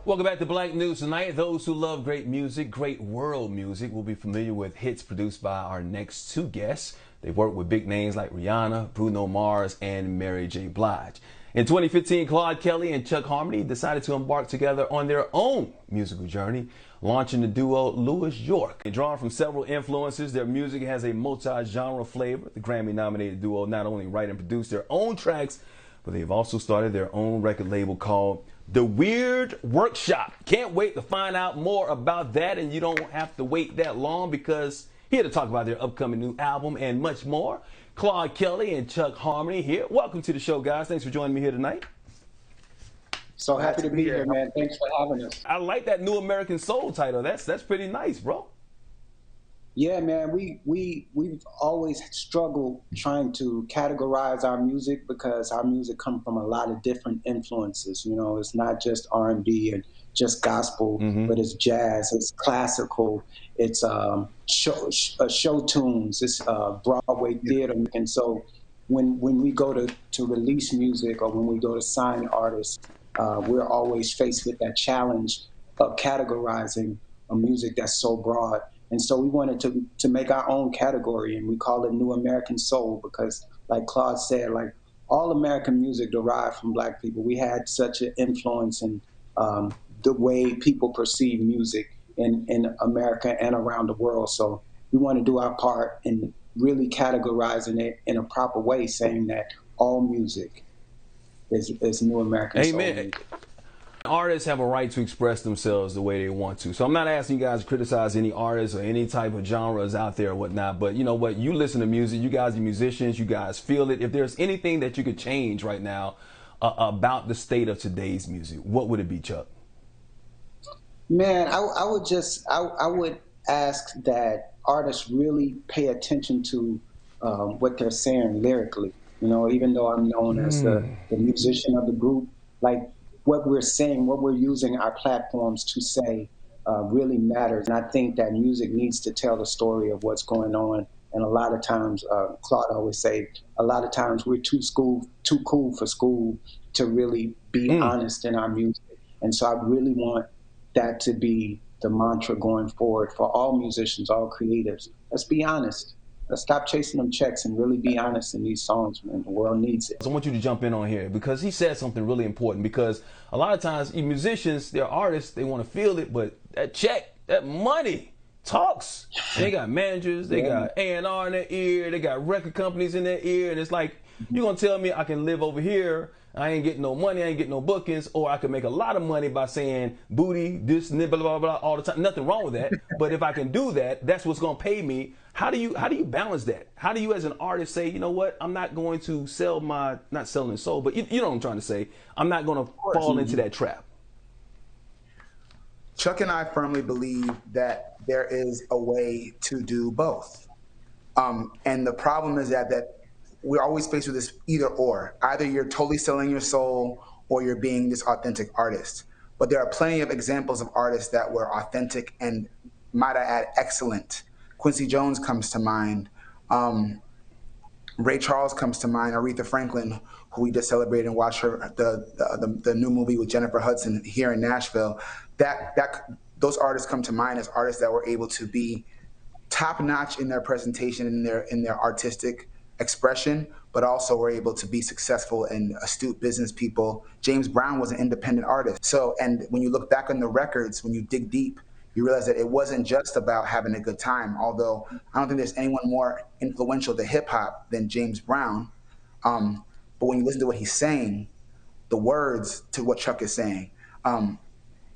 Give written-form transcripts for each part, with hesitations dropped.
Welcome back to Blank News tonight. Those who love great music, great world music, will be familiar with hits produced by our next two guests. They've worked with big names like Rihanna, Bruno Mars, and Mary J. Blige. In 2015, Claude Kelly and Chuck Harmony decided to embark together on their own musical journey, launching the duo Louis York. Drawn from several influences, their music has a multi-genre flavor. The Grammy-nominated duo not only write and produce their own tracks, but they've also started their own record label called The Weird Workshop. Can't wait to find out more about that, and you don't have to wait that long because here to talk about their upcoming new album and much more, Claude Kelly and Chuck Harmony here. Welcome to the show, guys. Thanks for joining me here tonight. So happy to be here, man. Thanks for having us. I like that New American Soul title. That's pretty nice, bro. Yeah, man, we've always struggled trying to categorize our music because our music comes from a lot of different influences. You know, it's not just R&B and just gospel, but it's jazz, it's classical, it's show tunes, it's Broadway theater. And so when we go to release music or when we go to sign artists, we're always faced with that challenge of categorizing a music that's so broad. And so we wanted to make our own category, and we call it New American Soul because, like Claude said, like all American music derived from Black people. We had such an influence in the way people perceive music in America and around the world. So we want to do our part in really categorizing it in a proper way, saying that all music is New American Soul. Amen. Artists have a right to express themselves the way they want to. So I'm not asking you guys to criticize any artists or any type of genres out there or whatnot, but you know what? You listen to music, you guys are musicians, you guys feel it. If there's anything that you could change right now about the state of today's music, what would it be, Chuck? Man, I would ask that artists really pay attention to what they're saying lyrically. You know, even though I'm known as the musician of the group, like, what we're saying, what we're using our platforms to say really matters. And I think that music needs to tell the story of what's going on. And a lot of times, Claude always say, a lot of times we're too cool for school to really be honest in our music. And so I really want that to be the mantra going forward for all musicians, all creatives. Let's be honest. Let's stop chasing them checks and really be honest in these songs, man. The world needs it. So I want you to jump in on here because he said something really important, because a lot of times musicians, they're artists, they want to feel it, but that check, that money talks. They got managers, they got A&R in their ear, they got record companies in their ear, and it's like, you're going to tell me I can live over here, I ain't getting no money, I ain't getting no bookings, or I can make a lot of money by saying booty, this, blah, blah, blah, blah, all the time. Nothing wrong with that. But if I can do that, that's what's going to pay me. How do you balance that? How do you as an artist say, you know what, I'm not going to sell my, not selling soul, but you know what I'm trying to say. I'm not going to fall into that trap. Chuck and I firmly believe that there is a way to do both. And the problem is that we're always faced with this either or. Either you're totally selling your soul or you're being this authentic artist. But there are plenty of examples of artists that were authentic and, might I add, excellent. Quincy Jones comes to mind. Ray Charles comes to mind. Aretha Franklin, who we just celebrated and watched her the new movie with Jennifer Hudson here in Nashville. Those artists come to mind as artists that were able to be top notch in their presentation, in their artistic expression, but also were able to be successful and astute business people. James Brown was an independent artist. So, and when you look back on the records, when you dig deep, you realize that it wasn't just about having a good time, although I don't think there's anyone more influential to hip hop than James Brown. But when you listen to what he's saying, the words to what Chuck is saying,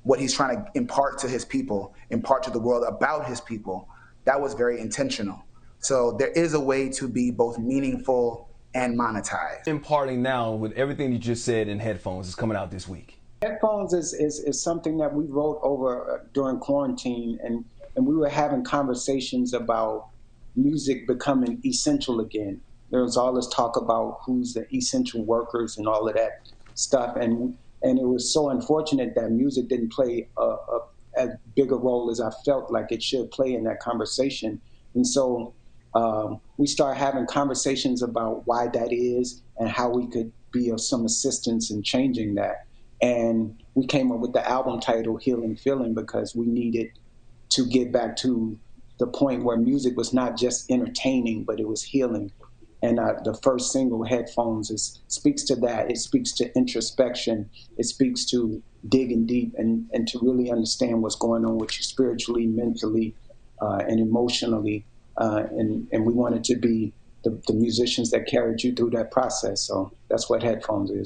what he's trying to impart to his people, impart to the world about his people, that was very intentional. So there is a way to be both meaningful and monetized. Imparting now with everything you just said in Headphones is coming out this week. Headphones is something that we wrote over during quarantine, and we were having conversations about music becoming essential again. There was all this talk about who's the essential workers and all of that stuff, and it was so unfortunate that music didn't play as big a role as I felt like it should play in that conversation. And so we started having conversations about why that is and how we could be of some assistance in changing that. And we came up with the album title Healing Feeling because we needed to get back to the point where music was not just entertaining, but it was healing. And the first single, Headphones, speaks to that. It speaks to introspection. It speaks to digging deep and to really understand what's going on with you spiritually, mentally, and emotionally. And we wanted to be the musicians that carried you through that process. So that's what Headphones is.